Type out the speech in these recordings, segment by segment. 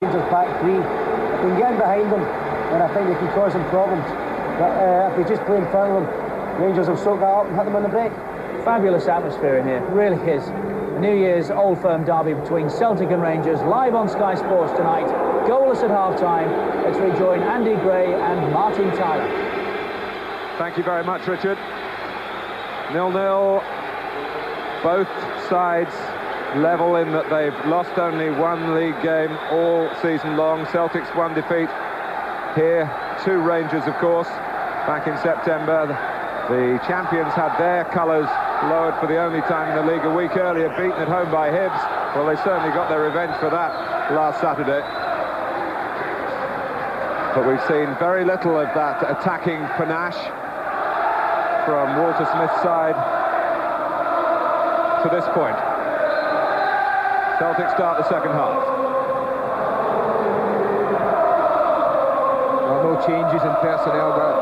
Rangers back three. If we can get in behind them, then I think they can cause them problems. But if we just play in front of them, Rangers will soak that up and hit them on the break. Fabulous atmosphere in here, really is. The New Year's Old Firm derby between Celtic and Rangers, live on Sky Sports tonight. Goalless at half-time. Let's rejoin Andy Gray and Martin Tyler. Thank you very much, Richard. 0-0. Both sides level in that they've lost only one league game all season long. Celtic's one defeat here, 2 Rangers, of course, back in September. The champions had their colours lowered for the only time in the league a week earlier, beaten at home by Hibs. Well, they certainly got their revenge for that last Saturday. But we've seen very little of that attacking panache from Walter Smith's side to this point. Celtic start the second half. Well, no changes in personnel, but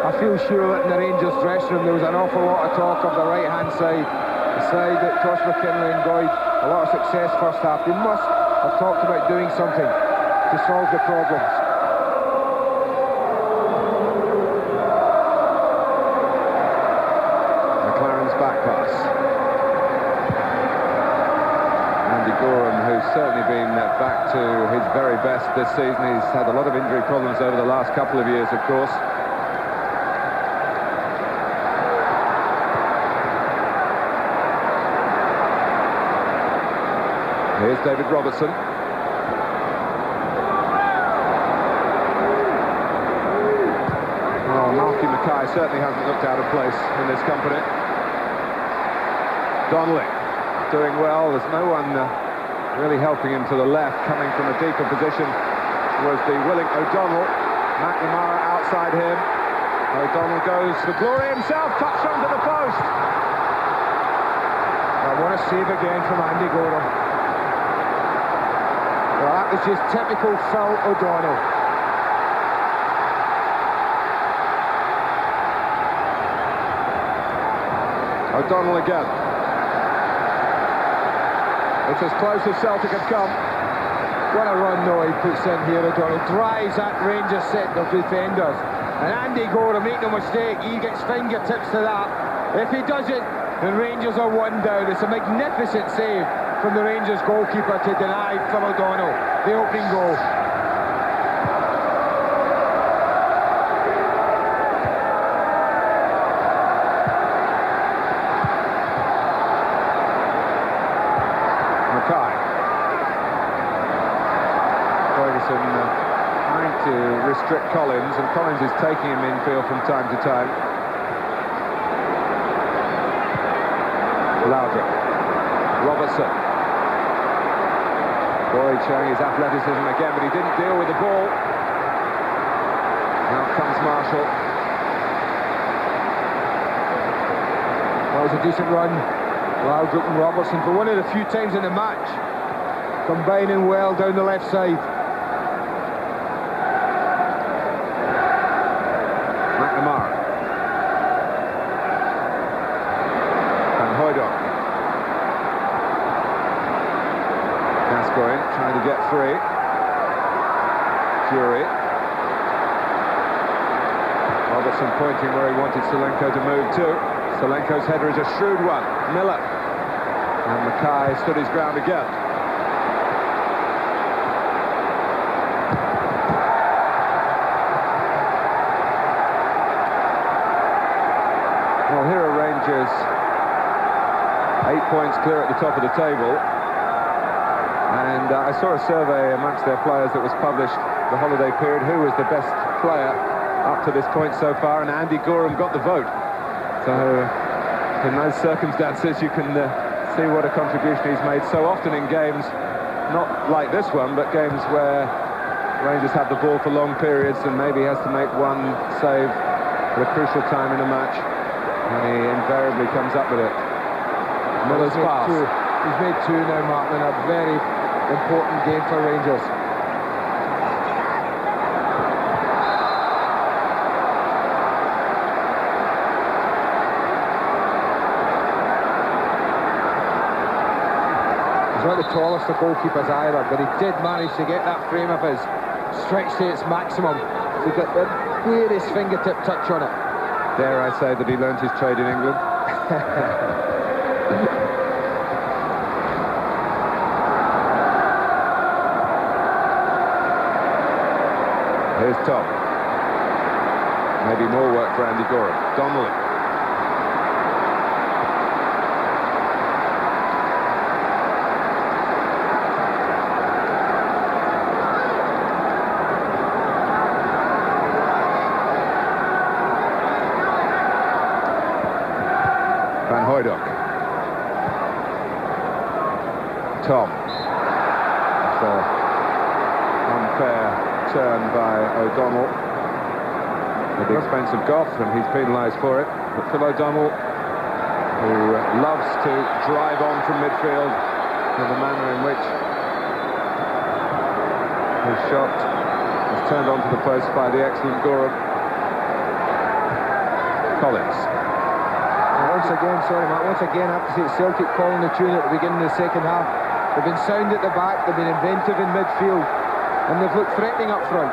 I feel sure that in the Rangers dressing room there was an awful lot of talk of the right-hand side, the side that Josh McKinley enjoyed a lot of success first half. They must have talked about doing something to solve the problems. McLaren's back pass. Andy Gorham, who's certainly been back to his very best this season. He's had a lot of injury problems over the last couple of years, of course. Here's David Robertson. Oh, Malky Mackay certainly hasn't looked out of place in this company. Donnelly doing well. There's no one really helping him to the left. Coming from a deeper position was the willing O'Donnell. McNamara outside him. O'Donnell goes for glory himself. Touched onto the post. I want to save again from Andy Gorham. Well, that was just typical Phil O'Donnell. O'Donnell again. It's as close as Celtic have come. What a run, though, he puts in here, O'Donnell. Drives that Rangers set of defenders. And Andy Gorham, make no mistake, he gets fingertips to that. If he does it, the Rangers are 1 down. It's a magnificent save from the Rangers goalkeeper to deny Phil O'Donnell the opening goal. Mackay. Ferguson trying to restrict Collins, and Collins is taking him infield from time to time. Loudrick. Robertson. Boyd showing his athleticism again, but he didn't deal with the ball. Now comes Marshall. Well, it was a decent run. Loudrick and Robertson, for one of the few times in the match, combining well down the left side. McNamara. Van Hooydonk. Gascoigne trying to get free. Fury. Robertson pointing where he wanted Solenko to move to. Solenko's header is a shrewd one. Miller. And Mackay stood his ground again. Well, here are Rangers 8 points clear at the top of the table. And I saw a survey amongst their players that was published the holiday period. Who was the best player up to this point so far? And Andy Gorham got the vote. So in those circumstances, you can see what a contribution he's made so often in games, not like this one, but games where Rangers have the ball for long periods and maybe has to make one save at a crucial time in a match. And he invariably comes up with it. Miller's pass. He's made 2 now, Martin, in a very important game for Rangers. He's at the tallest of goalkeepers either, but he did manage to get that frame of his stretched to its maximum to get the barest fingertip touch on it. Dare I say that he learnt his trade in England? Here's Tom. Maybe more work for Andy Gorham. Donnelly. Van Hooijdonk. Tom. It's an unfair turn by O'Donnell at the expense of Goff, and he's penalised for it. But Phil O'Donnell, who loves to drive on from midfield in the manner in which his shot was turned onto the post by the excellent Gorham. Collins. Once again, sorry Matt, once again I have to say it's Celtic calling the tune at the beginning of the second half. They've been sound at the back, they've been inventive in midfield, and they've looked threatening up front.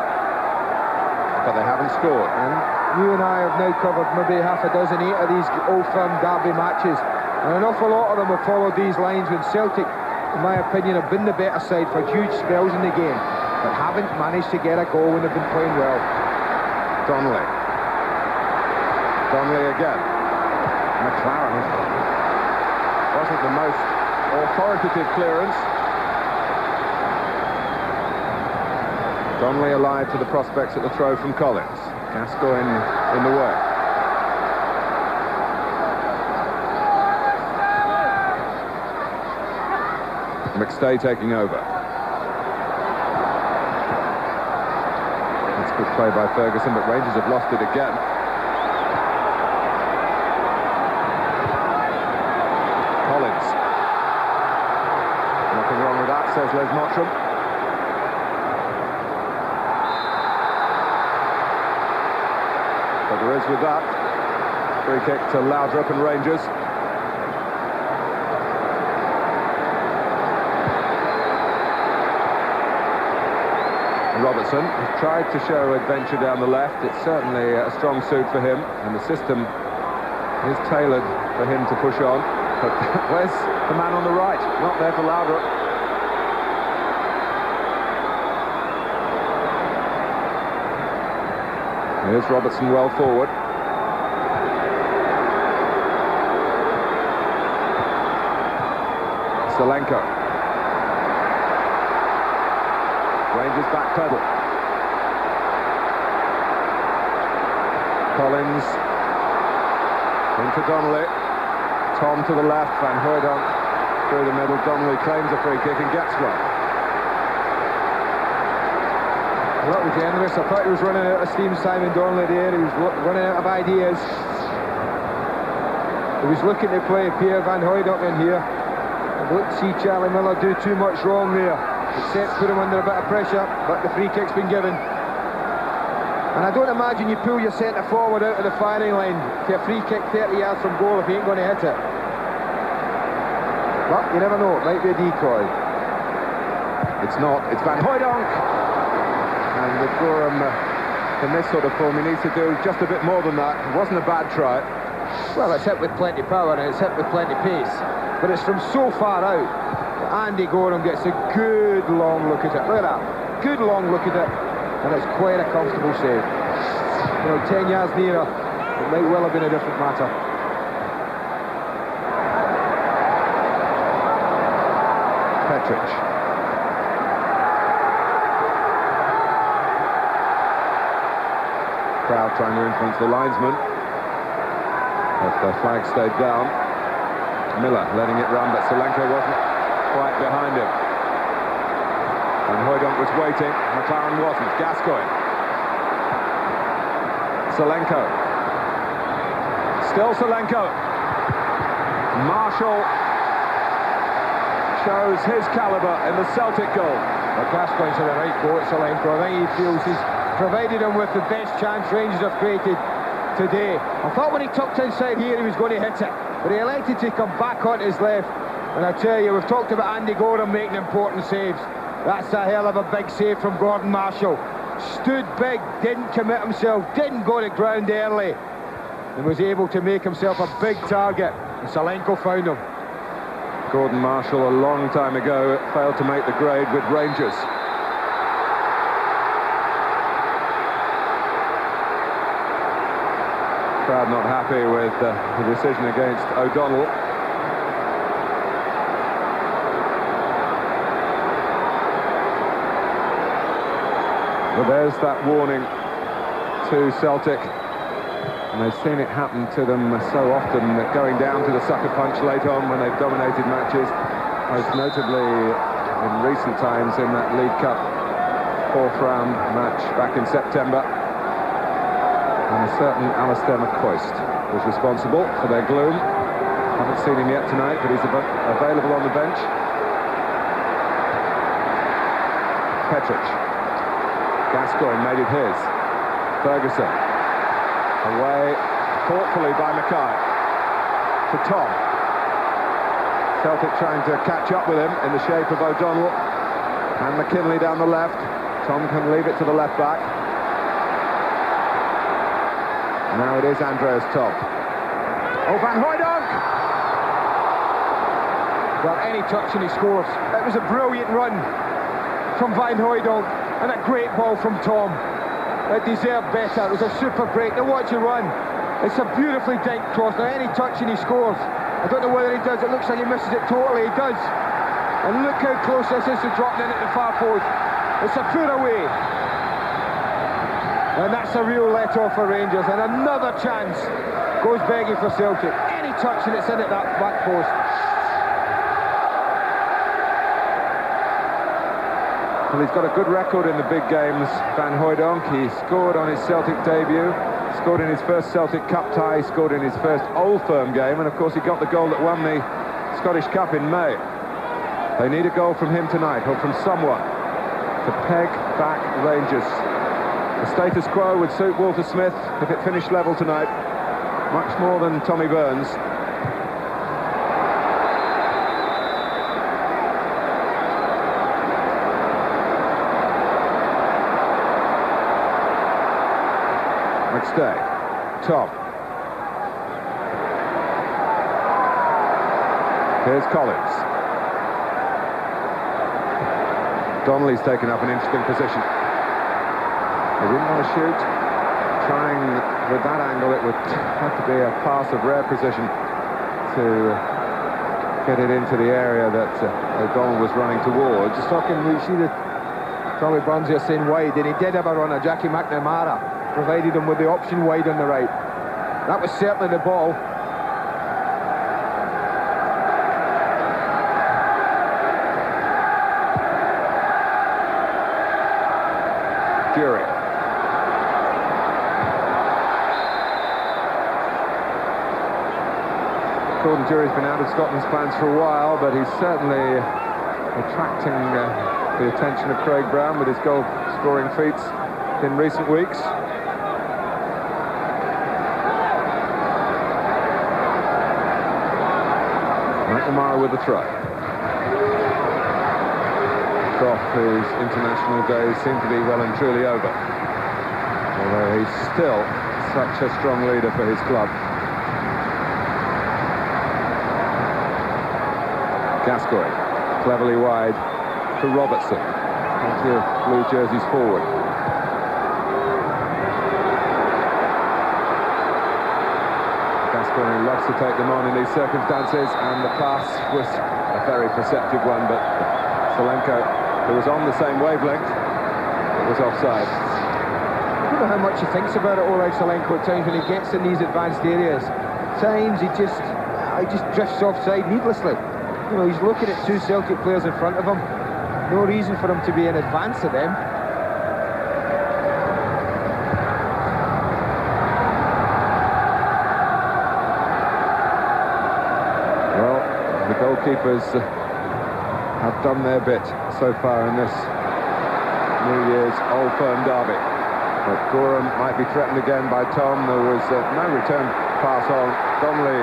But they haven't scored. And you and I have now covered maybe half a dozen, 8 of these Old Firm derby matches, and an awful lot of them have followed these lines when Celtic, in my opinion, have been the better side for huge spells in the game, but haven't managed to get a goal when they've been playing well. Donnelly. Donnelly again. McLaren wasn't the most authoritative clearance. Donnelly alive to the prospects at the throw from Collins. Gascoigne in the way. McStay taking over. That's good play by Ferguson, but Rangers have lost it again. Collins. Nothing wrong with that, says Les Mottram. But there is with that. Free kick to Laudrup and Rangers. Robertson has tried to show adventure down the left. It's certainly a strong suit for him, and the system is tailored for him to push on. But where's the man on the right? Not there for Laudrup. Here's Robertson well forward. Solanke. Rangers back pedal. Collins into Donnelly. Tom to the left, Van Hooijdonk through the middle. Donnelly claims a free kick and gets one. A little generous. I thought he was running out of steam, Simon Donnelly there. He was running out of ideas. He was looking to play Pierre Van Hooijdonk in here. I don't see Charlie Miller do too much wrong there, except put him under a bit of pressure, but the free kick's been given. And I don't imagine you pull your centre forward out of the firing line to a free kick 30 yards from goal if he ain't going to hit it. But you never know, it might be a decoy. It's not, it's Van Hooijdonk. And with Gorham in this sort of form, he needs to do just a bit more than that. It wasn't a bad try. Well, it's hit with plenty of power and it's hit with plenty of pace. But it's from so far out that Andy Gorham gets a good long look at it. Look at that. Good long look at it. And it's quite a comfortable save. You know, 10 yards nearer, it might well have been a different matter. Petric. Crowd trying to influence the linesman. But the flag stayed down. Miller letting it run, but Solanke wasn't quite behind him. And Hooijdonk was waiting. McLaren wasn't. Gascoigne. Solanke. Still Solanke. Marshall shows his calibre in the Celtic goal. But Gascoigne's in the right boat, Solanke. I think he feels he's provided him with the best chance Rangers have created today. I thought when he tucked inside here he was going to hit it, but he elected to come back on his left And I tell you, we've talked about Andy Gordon making important saves. That's a hell of a big save from Gordon Marshall. Stood big, didn't commit himself, didn't go to ground early, and was able to make himself a big target. And Salenko found him. Gordon Marshall, a long time ago, failed to make the grade with Rangers. Crowd not happy with the decision against O'Donnell. But there's that warning to Celtic, and they've seen it happen to them so often, that going down to the sucker punch late on when they've dominated matches, most notably in recent times in that League Cup fourth round match back in September. And a certain Alistair McCoist was responsible for their gloom. Haven't seen him yet tonight, but he's available on the bench. Petric. Gascoigne made it his. Ferguson. Away thoughtfully by Mackay. To Tom. Celtic trying to catch up with him in the shape of O'Donnell. And McKinley down the left. Tom can leave it to the left back. Now it is Andreas Topp. Oh, Van Hooijdonk! Well, any touch and he scores. It was a brilliant run from Van Hooijdonk, and a great ball from Tom. It deserved better. It was a super break. Now watch it run. It's a beautifully dinked cross. Now any touch and he scores. I don't know whether he does. It looks like he misses it totally. He does. And look how close this is to dropping in at the far post. It's a put away. And that's a real let-off for Rangers, and another chance goes begging for Celtic. Any touch and it's in at that back post. Well, he's got a good record in the big games, Van Hooijdonk. He scored on his Celtic debut, scored in his first Celtic Cup tie, scored in his first Old Firm game, and of course he got the goal that won the Scottish Cup in May. They need a goal from him tonight, or from someone, to peg back Rangers. The status quo would suit Walter Smith if it finished level tonight, much more than Tommy Burns. McStay, Tom. Here's Collins. Donnelly's taken up an interesting position. He didn't want to shoot. Trying with that angle, it would have to be a pass of rare precision to get it into the area that O'Donnell was running towards. Just talking, we see that Tommy Burns here saying wide, and he did have a run at Jackie McNamara, provided him with the option wide on the right. That was certainly the ball. Jury. Gordon Jury's been out of Scotland's plans for a while, but he's certainly attracting the attention of Craig Brown with his goal-scoring feats in recent weeks. McNamara with the throw. Goff, whose international days seem to be well and truly over, although he's still such a strong leader for his club. Gascoigne, cleverly wide to Robertson. Plenty of blue jerseys forward. Gascoigne loves to take them on in these circumstances, and the pass was a very perceptive one, but Salenko, who was on the same wavelength, was offside. I don't know how much he thinks about it, all right, Salenko, at times when he gets in these advanced areas. At times he just drifts offside needlessly. You know, he's looking at two Celtic players in front of him. No reason for him to be in advance of them. Well, the goalkeepers have done their bit so far in this New Year's Old Firm derby. But Gorham might be threatened again by Tom. There was no return pass on. Donnelly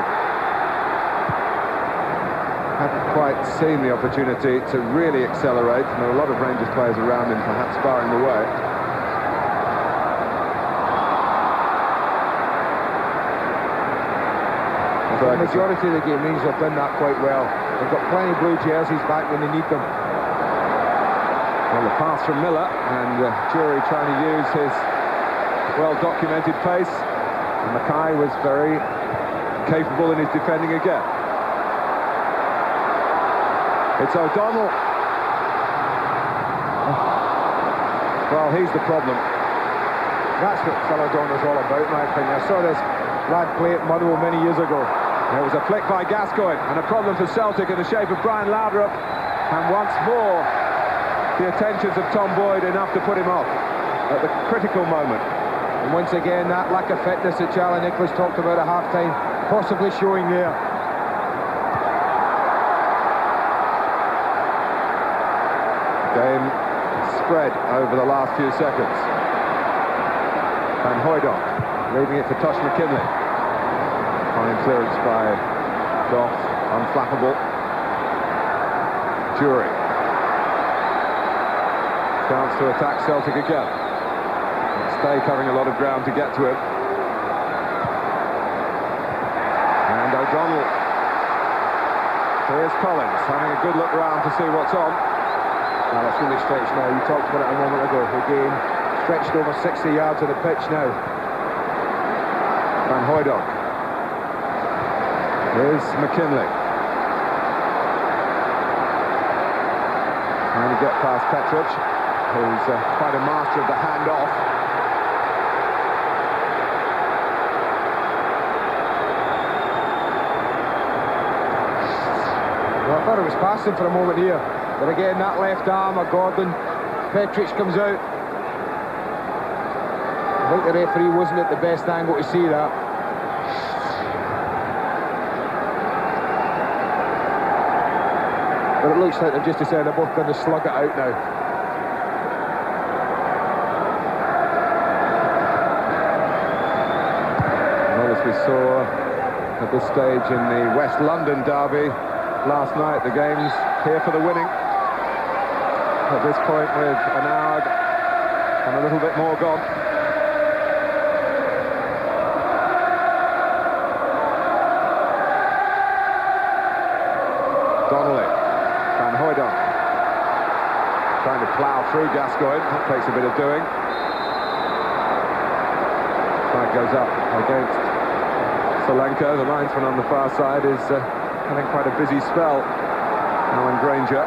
hadn't quite seen the opportunity to really accelerate, and there were a lot of Rangers players around him, perhaps barring the way. The majority of the game, Rangers have done that quite well. They've got plenty of blue jerseys back when they need them. Well, the pass from Miller, and Jury trying to use his well-documented pace. And Mackay was very capable in his defending again. It's O'Donnell. Well, he's the problem. That's what Phil O'Donnell's all about, in my opinion. I saw this lad play at Motherwell many years ago. There was a flick by Gascoigne, and a problem for Celtic in the shape of Brian Laudrup. And once more, the attentions of Tom Boyd enough to put him off at the critical moment. And once again, that lack of fitness that Charlie Nicholas talked about at half-time, possibly showing there. Game spread over the last few seconds. Van Hooijdonk leaving it for Tosh McKinley. Fine clearance by Goff, unflappable. Jury. Chance to attack Celtic again. Stay covering a lot of ground to get to him. And O'Donnell. Here's Collins, having a good look round to see what's on. Now it's really stretched now. You talked about it a moment ago. The game stretched over 60 yards of the pitch now. Van Hooijdonk. Here's McKinley. Trying to get past Petrovic, who's quite a master of the hand-off. Well, I thought it was passing for a moment here. But again, that left arm of Gordon, Petrovic comes out. I think the referee wasn't at the best angle to see that. But it looks like they've just decided they're both going to slug it out now. Well, as we saw at this stage in the West London derby last night, the game's here for the winning. At this point, with an hour and a little bit more gone. Donnelly, Van Hooijdonk, trying to plough through Gascoigne. That takes a bit of doing. Flag goes up against Solenko. The linesman on the far side is having quite a busy spell. Alan Granger.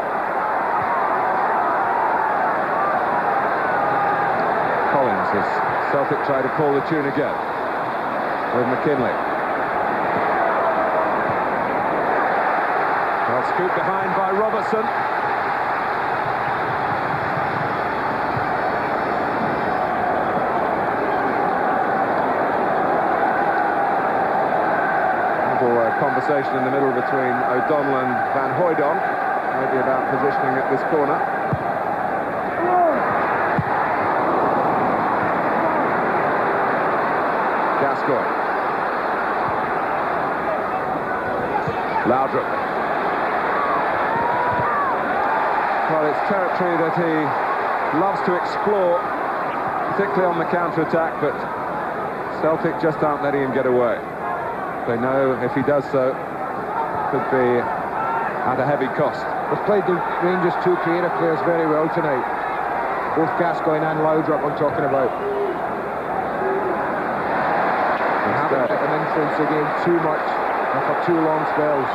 Collins as Celtic try to pull the tune again with McKinley. Well, scooped behind by Robertson. Conversation in the middle between O'Donnell and Van Hooijdonk, maybe about positioning at this corner. Gascoigne. Laudrup. Well, it's territory that he loves to explore, particularly on the counter-attack, but Celtic just aren't letting him get away. They know if he does so, could be at a heavy cost. They've played the Rangers' two creative players very well tonight. Both Gascoigne and Laudrup I'm talking about. They haven't let them influence the game too much and for too long spells.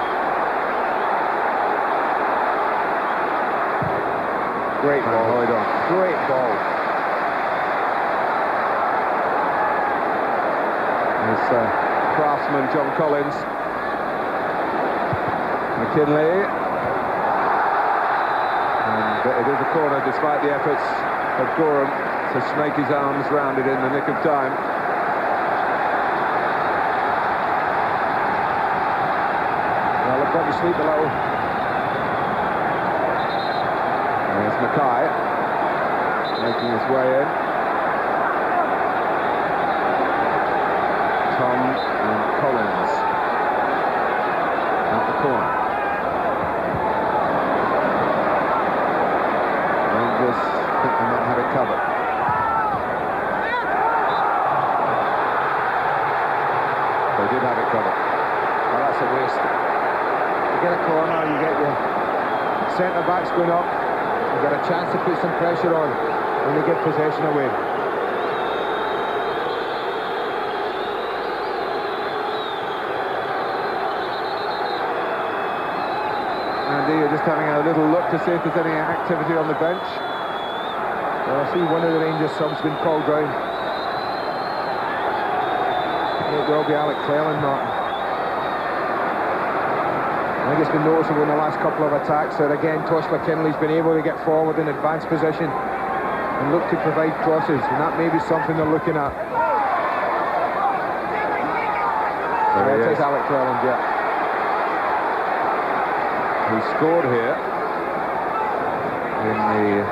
Great ball. Great ball. It's craftsman John Collins. McKinley. And it is a corner despite the efforts of Gorham to snake his arms round it in the nick of time. Well, they've got to sleep a little. There's Mackay making his way in. Tom and Collins at the corner. Rangers think they might have it covered. They did have it covered. Well, that's a waste. You get a corner, you get your centre-backs going up, you get a chance to put some pressure on when they give possession away. Andy, you're just having a little look to see if there's any activity on the bench. Well, I see one of the Rangers subs been called down. It will be Alec Cleland, Martin. I think it's been noticeable in the last couple of attacks that again Tosh McKinley's been able to get forward in advanced position and look to provide crosses, and that may be something they're looking at. There it is Alec Cleland, yeah. He scored here in the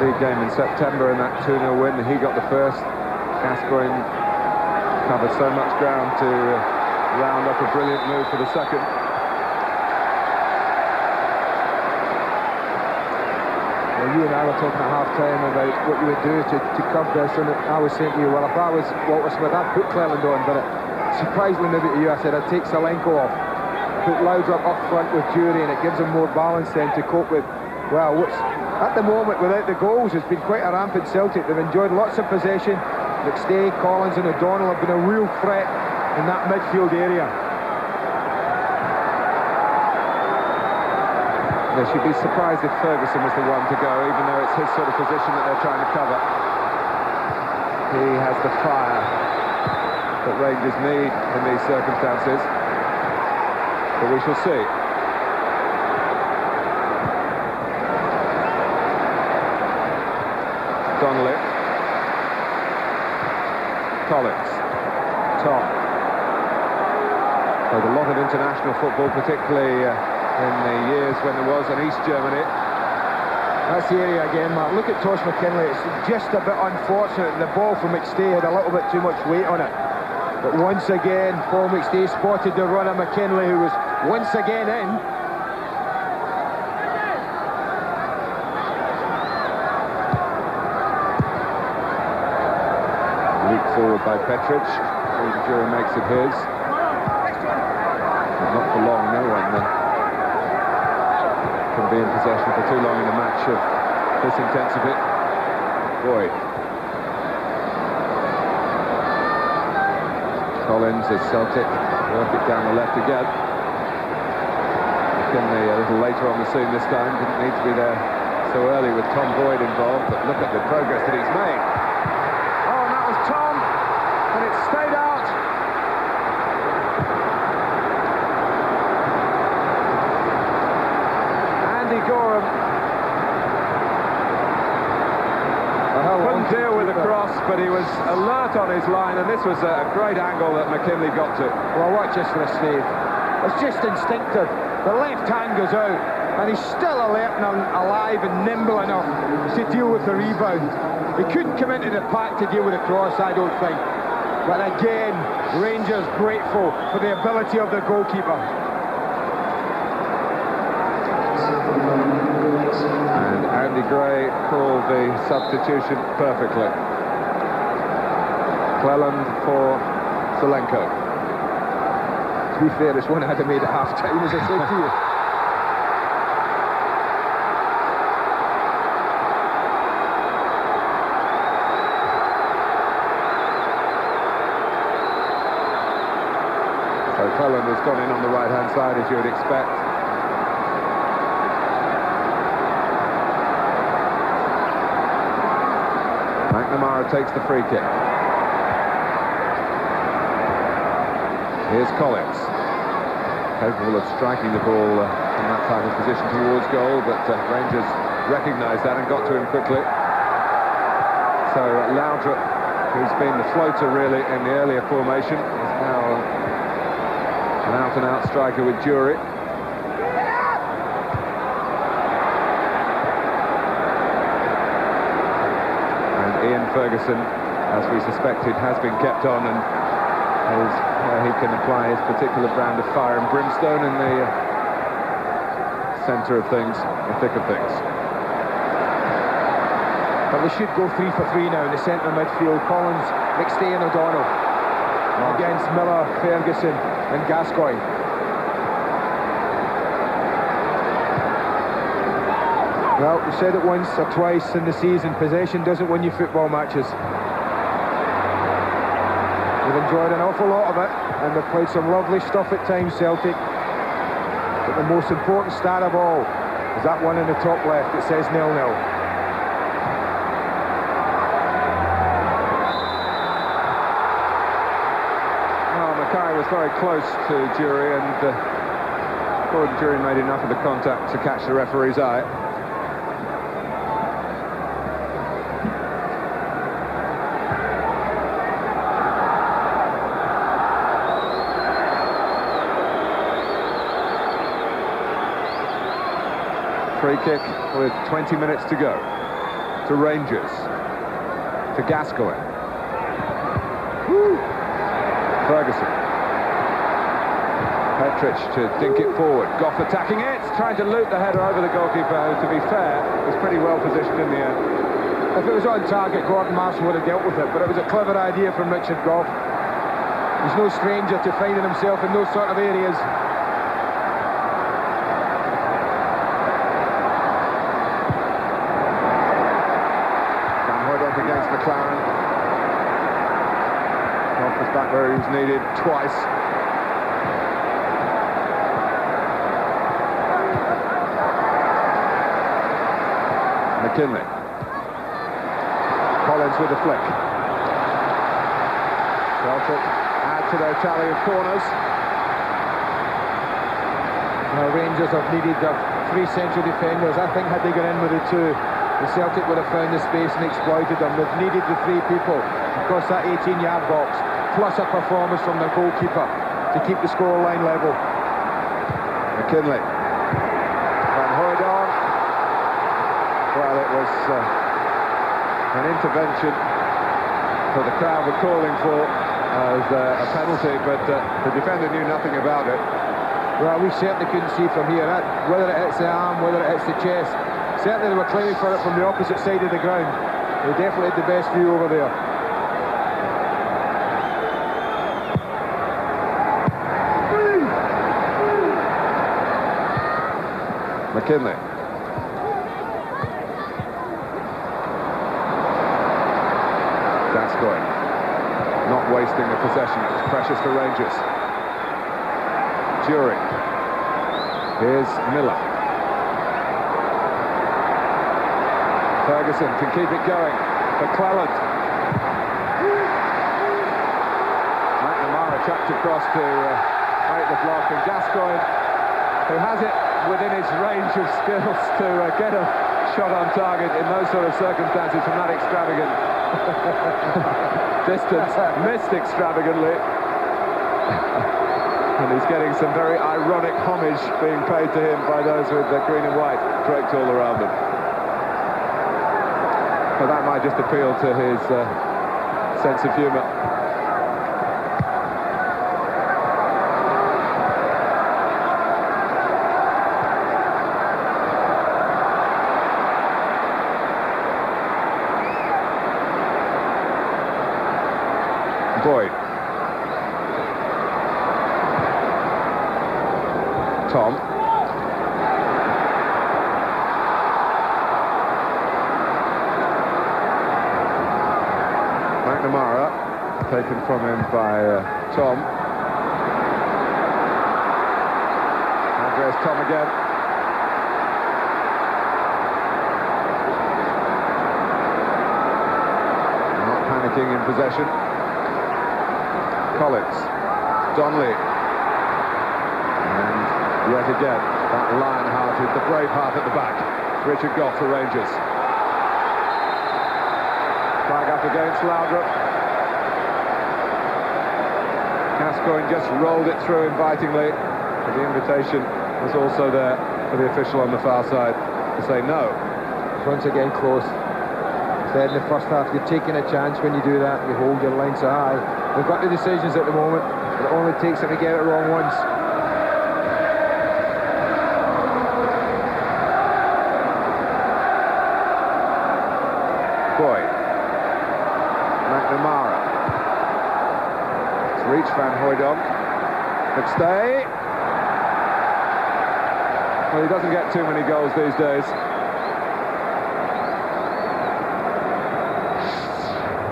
league game in September in that 2-0 win. He got the first. Gascoigne covered so much ground to round up a brilliant move for the second. Well, you and I were talking at half-time about what you would do to curb this, and I was saying to you, well, if I was Walter Smith, I'd put Cleland on, but surprisingly maybe to you, I said I'd take Solenko off, put Laudrup up front with Jury, and it gives them more balance then to cope with, well, what's at the moment without the goals has been quite a rampant Celtic. They've enjoyed lots of possession. McStay, Collins and O'Donnell have been a real threat in that midfield area. They should be surprised if Ferguson was the one to go, even though it's his sort of position that they're trying to cover. He has the fire that Rangers need in these circumstances. But we shall see. Donnelly. Collins. Tom. Played a lot of international football, particularly in the years when there was an East Germany. That's the area again, Mark. Look at Tosh McKinley. It's just a bit unfortunate. The ball from McStay had a little bit too much weight on it. But once again, Paul McStay spotted the run of McKinley, who was once again in. Leap forward by Petric. The jury makes it his. But not for long, no one can be in possession for too long in a match of this intensity. Boyd. Collins as Celtic work it down the left again. McKinley a little later on the scene this time, didn't need to be there so early with Tom Boyd involved, but look at the progress that he's made. Oh, and that was Tom, and it stayed out. Andy Gorham couldn't deal with the cross, but he was alert on his line, and this was a great angle that McKinley got to. Well, watch this for a save. It's just instinctive. The left hand goes out, and he's still alert and alive and nimble enough to deal with the rebound. He couldn't come into the pack to deal with the cross, I don't think. But again, Rangers grateful for the ability of the goalkeeper. And Andy Gray called the substitution perfectly. Cleland for Solenko. To be fair, it's one I'd have made at half-time, as I said to you. So Cleland has gone in on the right-hand side, as you would expect. McNamara takes the free kick. Here's Collins, capable of striking the ball from that type of position towards goal, but Rangers recognised that and got to him quickly. So Laudrup, who's been the floater really in the earlier formation, is now an out-and-out striker with Jury. Ian Ferguson, as we suspected, has been kept on and is where he can apply his particular brand of fire and brimstone in the centre of things, the thick of things. But they should go 3 for 3 now in the centre midfield. Collins, McStay and O'Donnell against Miller, Ferguson and Gascoigne. Well, we said it once or twice in the season, possession doesn't win you football matches. We've enjoyed an awful lot of it, and they've played some lovely stuff at times, Celtic. But the most important stat of all is that one in the top left that says 0-0. Mackay was very close to Jury, and Gordon Jury made enough of the contact to catch the referee's eye. Free kick with 20 minutes to go to Rangers, to Gascoigne. Ferguson. Petric to dink it forward. Goff attacking it, trying to loop the header over the goalkeeper, who, to be fair, was pretty well positioned in the end. If it was on target, Gordon Marshall would have dealt with it, but it was a clever idea from Richard Goff. He's no stranger to finding himself in those sort of areas. Against McLaren. Goff was back where he was needed twice. McKinley. Collins with a flick. Celtic add to their tally of corners. Now Rangers have needed their 3 central defenders. I think had they gone in with the 2, the Celtic would have found the space and exploited them. They've needed the 3 people across that 18-yard box, plus a performance from their goalkeeper to keep the scoreline level. McKinley. Van Hooijdonk. Well, it was an intervention that the crowd were calling for as a penalty, but the defender knew nothing about it. Well, we certainly couldn't see from here, whether it hits the arm, whether it hits the chest. Certainly they were claiming for it from the opposite side of the ground. They definitely had the best view over there. McKinley. Gascoigne. Not wasting the possession. It was precious for Rangers. Jury. Here's Miller. Ferguson can keep it going for Cleland. McNamara chucked across to break the block, and Gascoigne, who has it within his range of skills to get a shot on target in those sort of circumstances from that extravagant distance, missed extravagantly. And he's getting some very ironic homage being paid to him by those with the green and white draped all around them. But that might just appeal to his sense of humour. Boyd. Tom. McNamara, taken from him by Tom. And there's Tom again. Not panicking in possession. Collins. Donnelly. And yet again, that lion-hearted, the brave heart at the back. Richard Goff for Rangers. Flag up against Laudrup. Gascoigne just rolled it through invitingly, but the invitation was also there for the official on the far side to say no. Once again close. Said in the first half, you're taking a chance when you do that, you hold your line so high. They've got the decisions at the moment, but it only takes them to get it wrong once. Imara. It's reached Van Hooijdonk. McStay. Well, he doesn't get too many goals these days.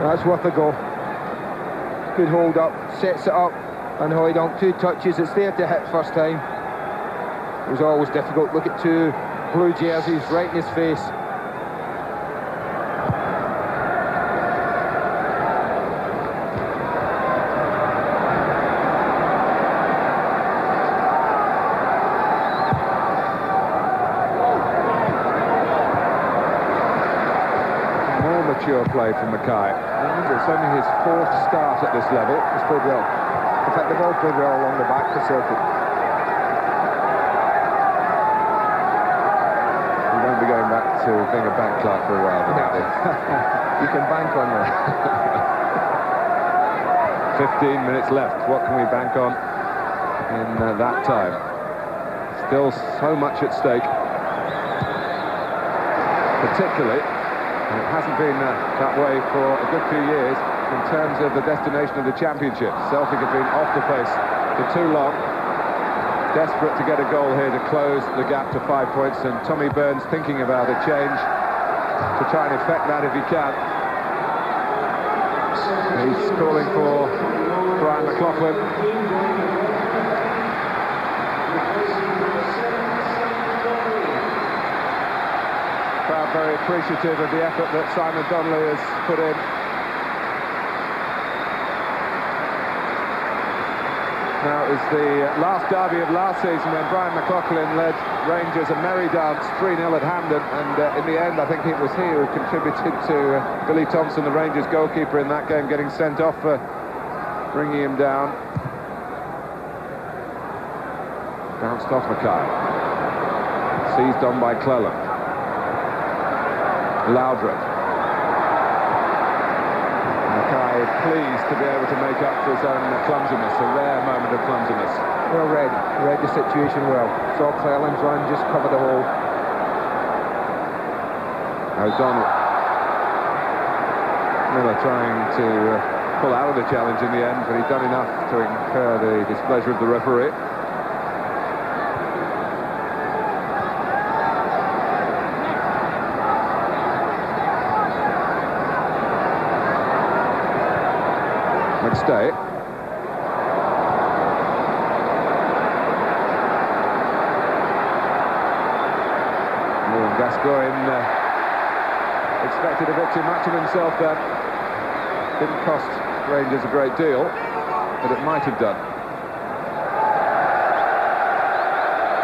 That's worth a go. Good hold up, sets it up, and Hooijdonk, 2 touches, it's there to hit first time. It was always difficult. Look at 2 blue jerseys right in his face. Mature play from Mackay. Remember, it's only his 4th start at this level. He's played well. In fact, they've all played well along the back for Celtic. He won't be going back to being a bank clerk for a while, No. You can bank on that. 15 minutes left. What can we bank on in that time? Still so much at stake. Particularly, and it hasn't been that way for a good few years in terms of the destination of the championship. Celtic have been off the pace for too long. Desperate to get a goal here to close the gap to 5 points, and Tommy Burns thinking about a change to try and effect that if he can. He's calling for Brian McLaughlin. Crowd very appreciative of the effort that Simon Donnelly has put in. Now, it was the last derby of last season when Brian McLaughlin led Rangers a merry dance 3-0 at Hampden, and in the end I think it was he who contributed to Billy Thompson, the Rangers goalkeeper in that game, getting sent off for bringing him down. Bounced off Mackay. Seized on by Cleland. Loudred. Mackay pleased to be able to make up for his own clumsiness, a rare moment of clumsiness. Well read the situation well. Saw Cleland's run, just cover the hole. O'Donnell. Miller trying to pull out of the challenge in the end, but he'd done enough to incur the displeasure of the referee. McStay. Gascoigne expected a bit too much of himself then. Didn't cost Rangers a great deal, but it might have done.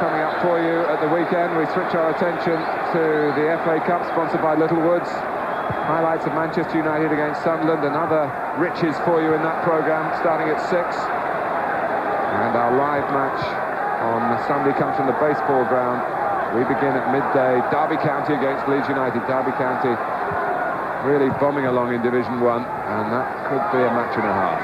Coming up for you at the weekend, we switch our attention to the FA Cup, sponsored by Littlewoods. Highlights of Manchester United against Sunderland, and other riches for you in that programme, starting at 6. And our live match on Sunday comes from the baseball ground. We begin at midday. Derby County against Leeds United. Derby County really bombing along in Division 1, and that could be a match and a half.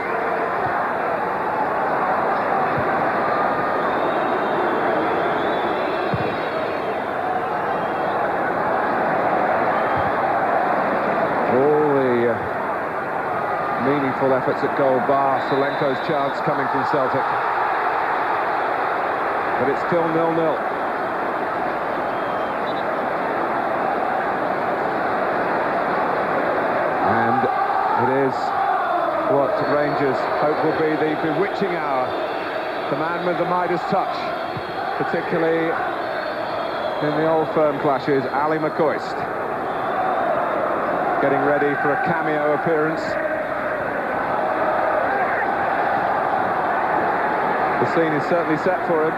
All the meaningful efforts at goal bar Solenko's chance coming from Celtic. But it's still 0-0. It is what Rangers hope will be the bewitching hour. The man with the Midas touch, particularly in the Old Firm clashes, Ali McCoist. Getting ready for a cameo appearance. The scene is certainly set for him.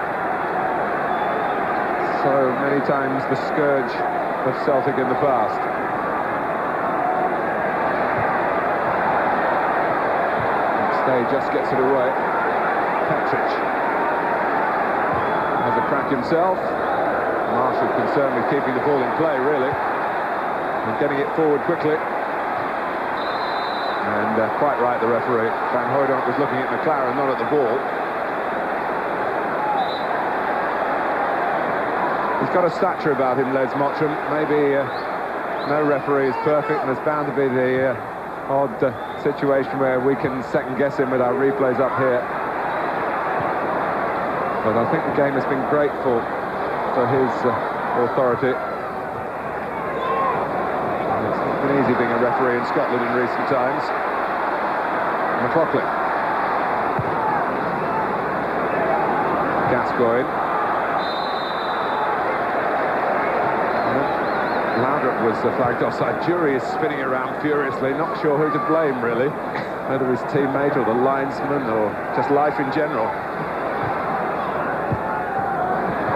So many times the scourge of Celtic in the past. He just gets it away. Petric has a crack himself. Marshall concerned with keeping the ball in play, really, and getting it forward quickly. And quite right, the referee. Van Hooijdonk was looking at McLaren, not at the ball. He's got a stature about him, Les Mottram. Maybe no referee is perfect, and there's bound to be the odd situation where we can second-guess him with our replays up here. But I think the game has been grateful for his authority. It's not been easy being a referee in Scotland in recent times. McLaughlin. Gascoigne. Laudrup was flagged offside. Jury is spinning around furiously, not sure who to blame really, whether his teammate or the linesman or just life in general.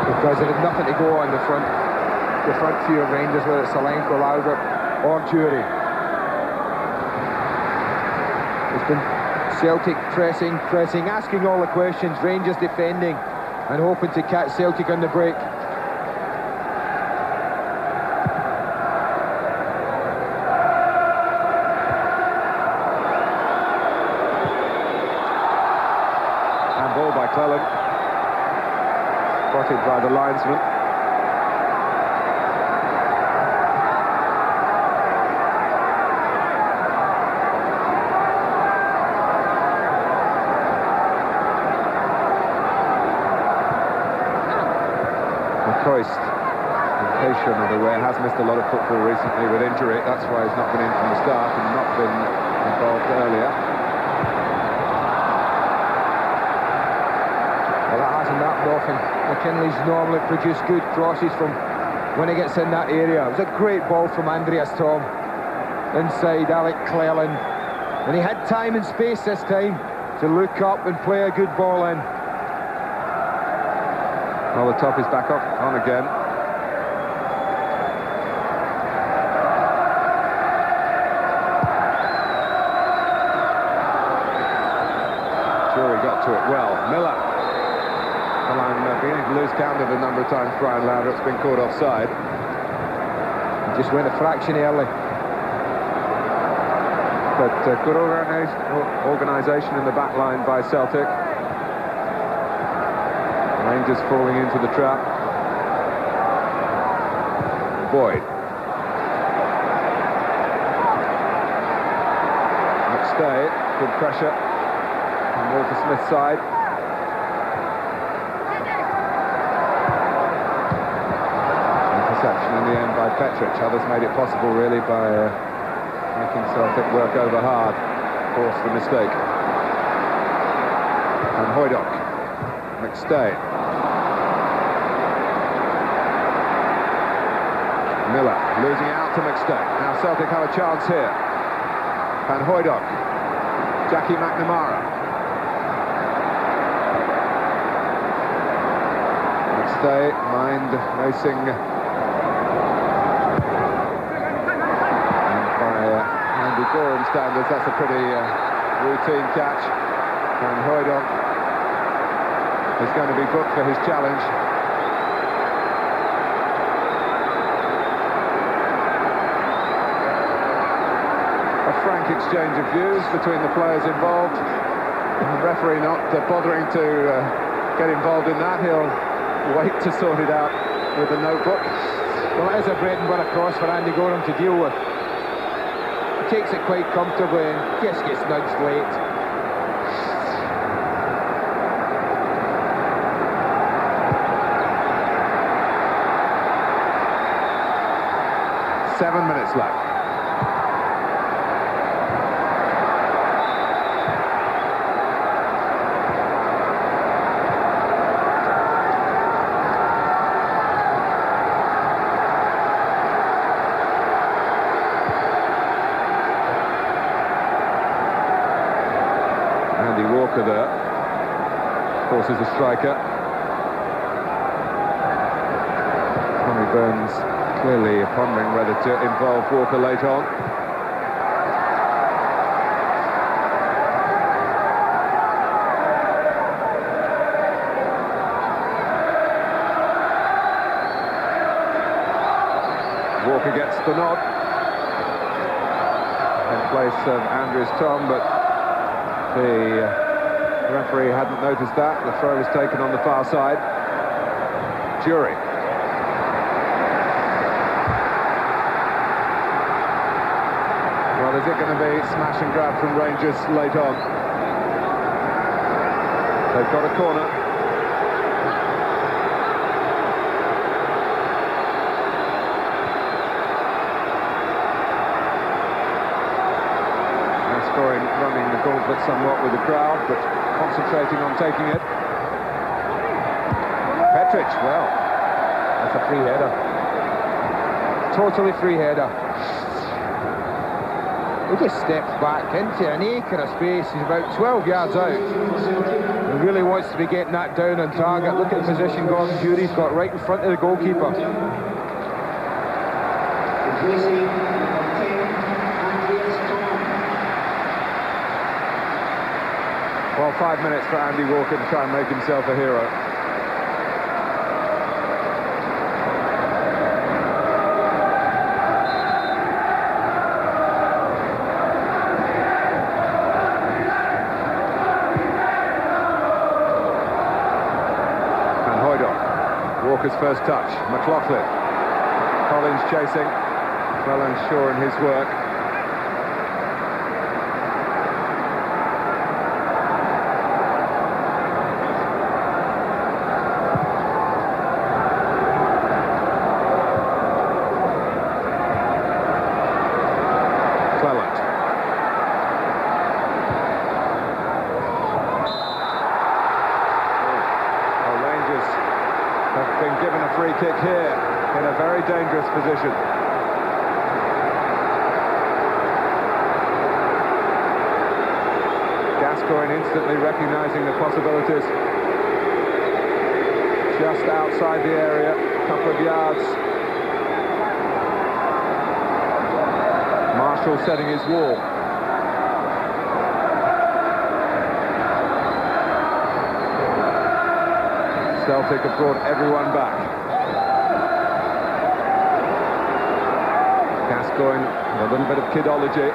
Because it had nothing to go on the front few of Rangers, whether it's Solanke, Laudrup or Jury. It's been Celtic pressing, asking all the questions, Rangers defending and hoping to catch Celtic on the break. Ball by Cleland, spotted by the linesman. McCoist, impatient of the way, has missed a lot of football recently with injury. That's why he's not been in from the start and not been involved earlier. Often McKinley's normally produced good crosses from when he gets in that area. It was a great ball from Andreas Thom inside Alec Cleland, and he had time and space this time to look up and play a good ball in. Well, the top is back up on again. Jury got to it well. Miller. Well, I'm beginning to lose count of the number of times Brian Laudrup's been caught offside. He just went a fraction early. But good organisation in the back line by Celtic. Rangers falling into the trap. Boyd. McStay, good pressure on Walter Smith's side. Interception in the end by Petric. Others made it possible really by making Celtic work over hard, forced the mistake. And Hoydock, McStay. Miller losing out to McStay. Now Celtic have a chance here. Van Hooijdonk, Jackie McNamara. McStay, mind racing. And by Andy Gorham standards, that's a pretty routine catch. Van Hooijdonk is going to be booked for his challenge. Frank exchange of views between the players involved. The referee not bothering to get involved in that. He'll wait to sort it out with a notebook. Well, it is a bread and butter cross for Andy Gorham to deal with. He takes it quite comfortably and just gets nudged late. Seven minutes left. There, of course, is a striker. Tommy Burns clearly pondering whether to involve Walker late on. Walker gets the nod in place of Andreas Thom, but the referee hadn't noticed that. The throw was taken on the far side. Jury. Well, Or is it going to be smash and grab from Rangers late on? They've got a corner. Gascoigne running the gauntlet somewhat with the crowd, but concentrating on taking it. Petric, well, that's a free header. Totally free header. He just steps back into an acre of space. He's about 12 yards out. He really wants to be getting that down on target. Look at the position Gordon Jury's got right in front of the goalkeeper. Well, 5 minutes for Andy Walker to try and make himself a hero. Walker's first touch, McLaughlin. Collins chasing, well and sure in his work. Cleland. Oh, Rangers have been given a free kick here in a very dangerous position. Gascoigne instantly recognising the possibilities. Just outside the area, a couple of yards. Marshall setting his wall. Celtic have brought everyone back. Gascoigne with a little bit of kidology.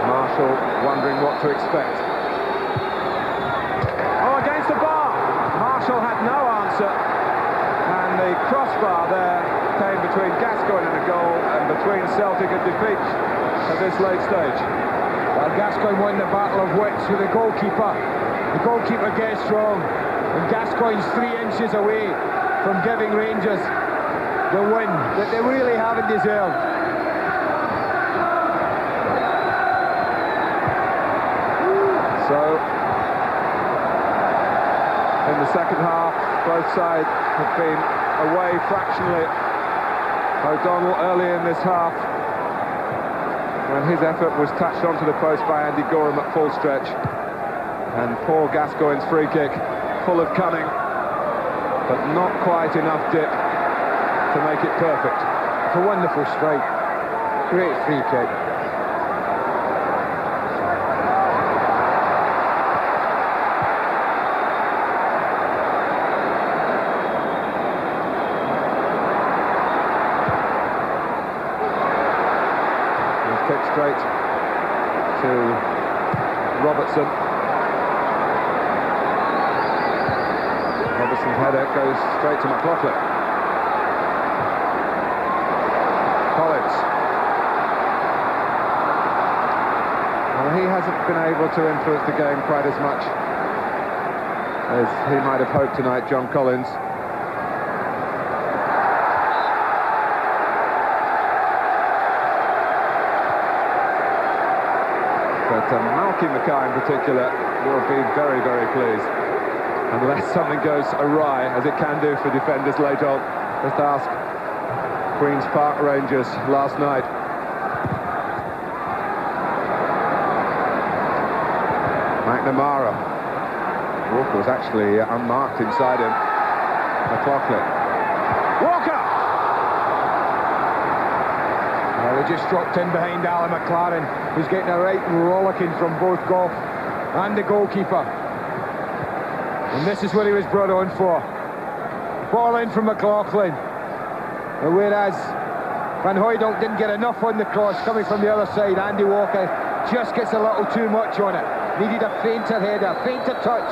Marshall wondering what to expect. Oh, against the bar! Marshall had no answer. And the crossbar there came between Gascoigne and a goal, and between Celtic and defeat at this late stage. Well, Gascoigne won the battle of wits with the goalkeeper. The goalkeeper gets strong. And Gascoigne's 3 inches away from giving Rangers the win that they really haven't deserved. So, in the second half, both sides have been away fractionally. O'Donnell early in this half, when his effort was touched onto the post by Andy Gorham at full stretch. And poor Gascoigne's free kick, full of cunning, but not quite enough dip to make it perfect. It's a wonderful strike. Great free kick. He's kicked straight to Robertson. Robertson's header goes straight to McLaughlin. Collins. Well, he hasn't been able to influence the game quite as much as he might have hoped tonight, John Collins. But Malky Mackay in particular will be very, very pleased. Unless something goes awry, as it can do for defenders late on. Just ask Queen's Park Rangers last night. McNamara. Walker was actually unmarked inside him. McLaughlin. Walker! Well, they just dropped in behind Alan McLaren, who's getting a right rollicking from both Goff and the goalkeeper. And this is what he was brought on for. Ball in from McLaughlin. Whereas Van Hooijdonk didn't get enough on the cross coming from the other side, Andy Walker just gets a little too much on it. Needed a fainter header, a fainter touch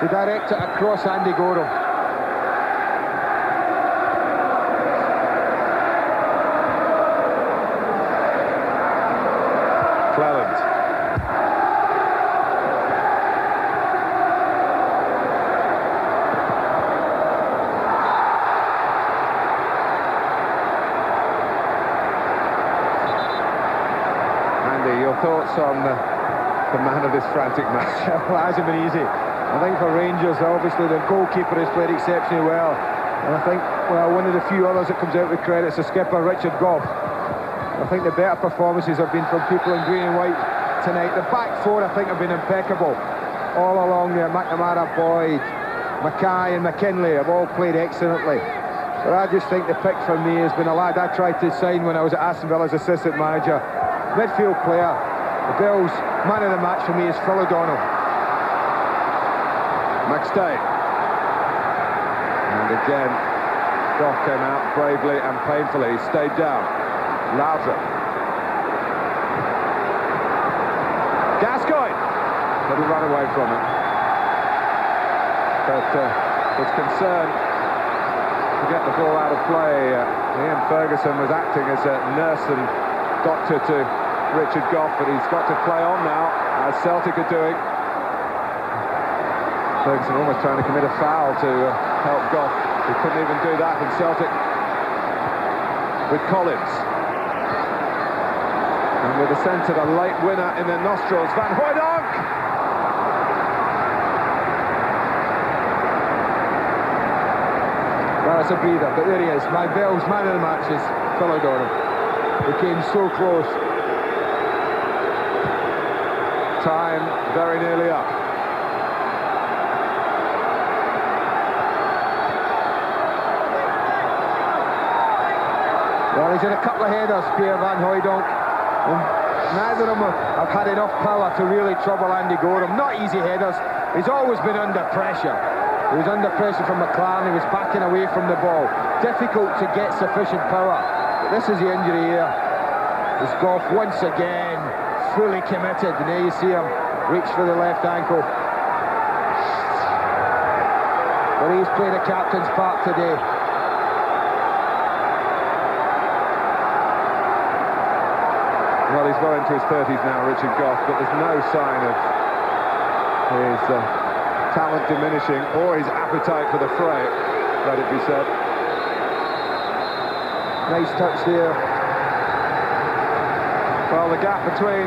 to direct it across Andy Gorham. Andy, your thoughts on the man of this frantic match? Well, it hasn't been easy. I think for Rangers, obviously, their goalkeeper has played exceptionally well. And I think, well, one of the few others that comes out with credit is the skipper, Richard Gough. I think the better performances have been from people in green and white tonight. The back four, I think, have been impeccable. All along there, McNamara, Boyd, Mackay and McKinley have all played excellently. But I just think the pick for me has been a lad I tried to sign when I was at Aston Villa's assistant manager. Midfield player. The Bills' man of the match for me is Phil O'Donnell. McStay. And again, Gough came out bravely and painfully. He stayed down. Laudrup. Gascoigne. Little run away from it. But with concern to get the ball out of play, Ian Ferguson was acting as a nurse and doctor to Richard Gough, but he's got to play on now, as Celtic are doing. Ferguson almost trying to commit a foul to help Gough. He couldn't even do that in Celtic with Collins. And with a sense of a late winner in their nostrils, Van Hooijdonk! Well, it's a breather, but there he is. My Bills' man of the match is Phil O'Donnell. He came so close. Time very nearly up. Well, he's in a couple of headers, Pierre Van Hooijdonk. And neither of them have had enough power to really trouble Andy Gorham. Not easy headers. He's always been under pressure. He was under pressure from McLaren. He was backing away from the ball. Difficult to get sufficient power. But this is the injury here. As Gough once again fully committed. And there you see him reach for the left ankle. But he's played a captain's part today. Well, he's well into his 30s now, Richard Gough, but there's no sign of his talent diminishing or his appetite for the fray, let it be said. Nice touch there. Well, the gap between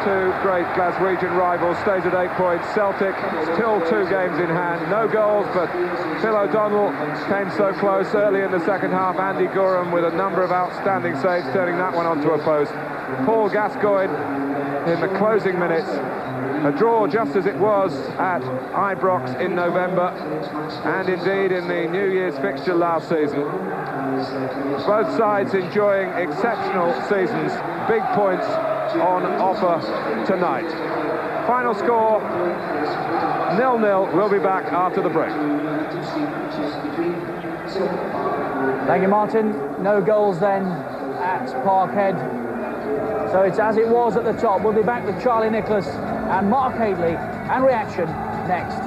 two great Glaswegian rivals stays at 8 points. Celtic still 2 games in hand, no goals, but Phil O'Donnell came so close early in the second half. Andy Gorham with a number of outstanding saves, turning that one onto a post. Paul Gascoigne in the closing minutes. A draw just as it was at Ibrox in November, and indeed in the New Year's fixture last season. Both sides enjoying exceptional seasons. Big points on offer tonight. Final score 0-0. We'll be back after the break. Thank you, Martin. No goals then at Parkhead. So it's as it was at the top. We'll be back with Charlie Nicholas and Mark Hadley and reaction next.